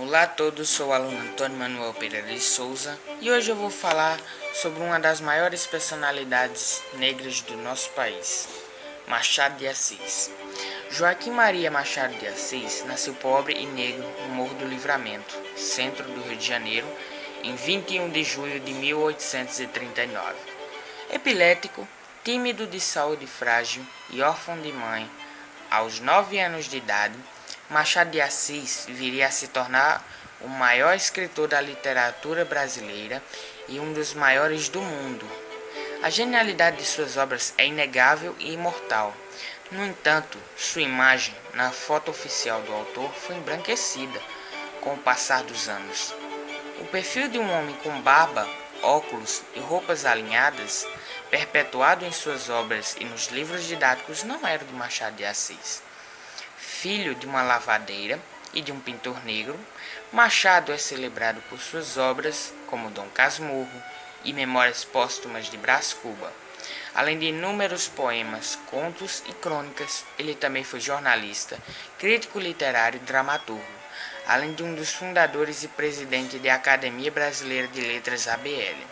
Olá a todos, sou o aluno Antônio Manuel Pereira de Souza e hoje eu vou falar sobre uma das maiores personalidades negras do nosso país, Machado de Assis. Joaquim Maria Machado de Assis nasceu pobre e negro no Morro do Livramento, centro do Rio de Janeiro, em 21 de julho de 1839. Epilético, tímido, de saúde frágil e órfão de mãe, aos 9 anos de idade, Machado de Assis viria a se tornar o maior escritor da literatura brasileira e um dos maiores do mundo. A genialidade de suas obras é inegável e imortal. No entanto, sua imagem na foto oficial do autor foi embranquecida com o passar dos anos. O perfil de um homem com barba, óculos e roupas alinhadas, perpetuado em suas obras e nos livros didáticos, não era de Machado de Assis. Filho de uma lavadeira e de um pintor negro, Machado é celebrado por suas obras como Dom Casmurro e Memórias Póstumas de Brás Cuba. Além de inúmeros poemas, contos e crônicas, ele também foi jornalista, crítico literário e dramaturgo, além de um dos fundadores e presidente da Academia Brasileira de Letras ABL.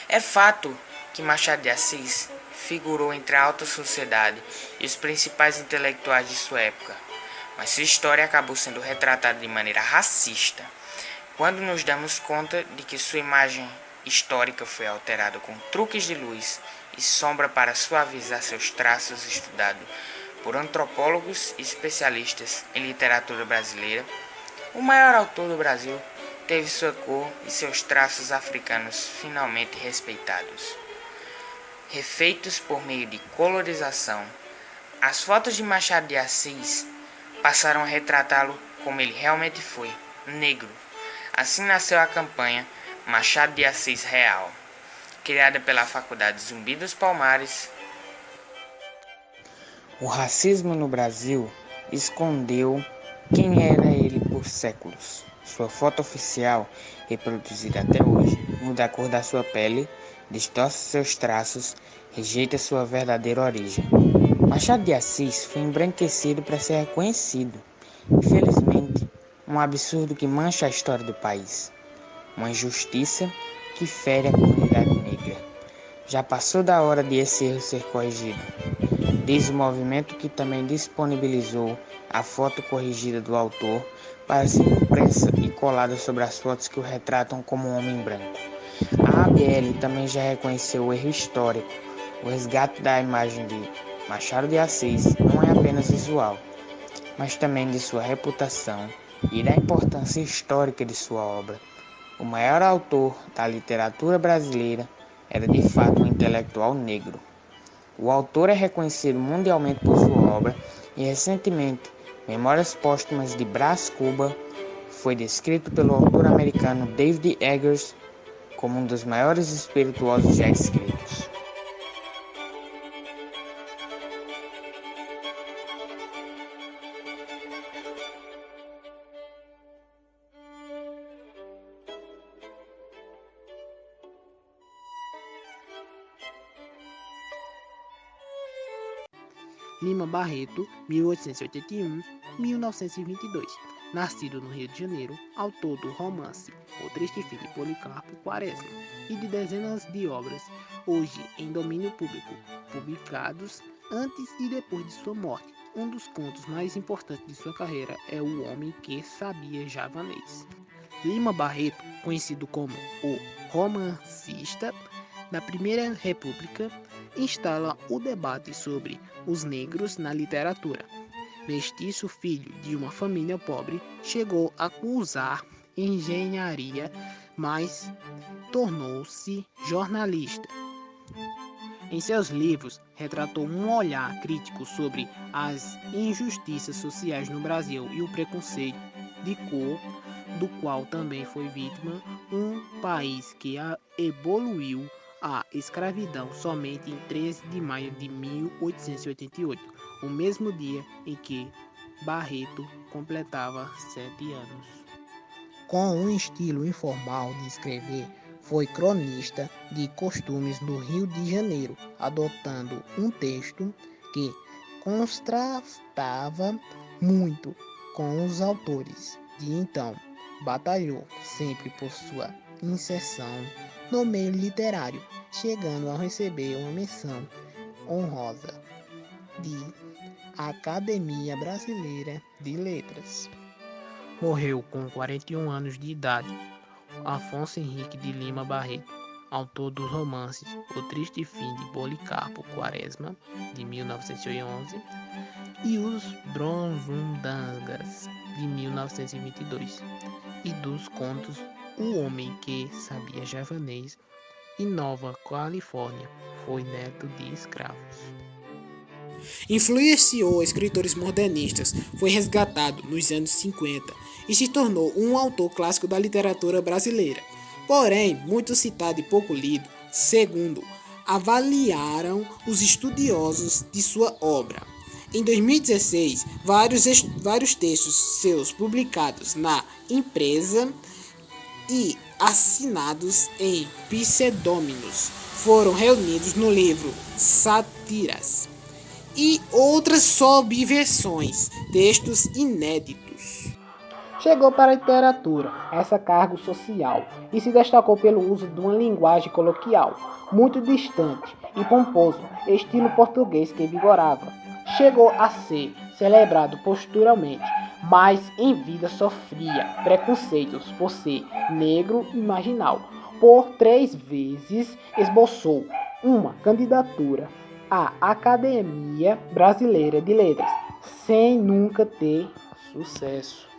É fato que Machado de Assis figurou entre a alta sociedade e os principais intelectuais de sua época, mas sua história acabou sendo retratada de maneira racista, quando nos damos conta de que sua imagem histórica foi alterada com truques de luz e sombra para suavizar seus traços, estudado por antropólogos e especialistas em literatura brasileira. O maior autor do Brasil teve sua cor e seus traços africanos finalmente respeitados. Refeitos por meio de colorização, as fotos de Machado de Assis passaram a retratá-lo como ele realmente foi, negro. Assim nasceu a campanha Machado de Assis Real, criada pela Faculdade Zumbi dos Palmares. O racismo no Brasil escondeu quem era ele por séculos. Sua foto oficial, reproduzida até hoje, muda a cor da sua pele, distorce seus traços, rejeita sua verdadeira origem. Machado de Assis foi embranquecido para ser reconhecido. Infelizmente, um absurdo que mancha a história do país. Uma injustiça que fere a comunidade negra. Já passou da hora de esse erro ser corrigido, diz o movimento, que também disponibilizou a foto corrigida do autor para ser impressa e colada sobre as fotos que o retratam como um homem branco. A ABL também já reconheceu o erro histórico. O resgate da imagem de Machado de Assis não é apenas visual, mas também de sua reputação e da importância histórica de sua obra. O maior autor da literatura brasileira era de fato um intelectual negro. O autor é reconhecido mundialmente por sua obra e recentemente Memórias Póstumas de Brás Cuba foi descrito pelo autor americano David Eggers como um dos maiores espirituosos já escritos. Lima Barreto, 1881-1922. Nascido no Rio de Janeiro, autor do romance O Triste Fim de Policarpo Quaresma e de dezenas de obras, hoje em domínio público, publicados antes e depois de sua morte. Um dos contos mais importantes de sua carreira é O Homem que Sabia Javanês. Lima Barreto, conhecido como o romancista, na Primeira República, instala o debate sobre os negros na literatura. Mestiço, filho de uma família pobre, chegou a cursar engenharia, mas tornou-se jornalista. Em seus livros, retratou um olhar crítico sobre as injustiças sociais no Brasil e o preconceito de cor, do qual também foi vítima um país que evoluiu a escravidão somente em 13 de maio de 1888, o mesmo dia em que Barreto completava 7 anos. Com um estilo informal de escrever, foi cronista de costumes do Rio de Janeiro, adotando um texto que contrastava muito com os autores E então batalhou sempre por sua inserção no meio literário, chegando a receber uma menção honrosa de Academia Brasileira de Letras. Morreu com 41 anos de idade Afonso Henrique de Lima Barreto, autor dos romances O Triste Fim de Policarpo Quaresma, de 1911, e Os Bronzundangas, de 1922, e dos contos O Homem que Sabia Javanês e Nova Califórnia. Foi neto de escravos. Influenciou escritores modernistas, foi resgatado nos anos 50 e se tornou um autor clássico da literatura brasileira. Porém, muito citado e pouco lido, segundo avaliaram os estudiosos de sua obra. Em 2016, vários textos seus publicados na imprensa e assinados em pseudônimos foram reunidos no livro Sátiras e outras subversões, textos inéditos. Chegou para a literatura essa cargo social e se destacou pelo uso de uma linguagem coloquial, muito distante e pomposo, estilo português que vigorava. Chegou a ser celebrado posturalmente, mas em vida sofria preconceitos por ser negro e marginal. Por 3 vezes esboçou uma candidatura à Academia Brasileira de Letras, sem nunca ter sucesso.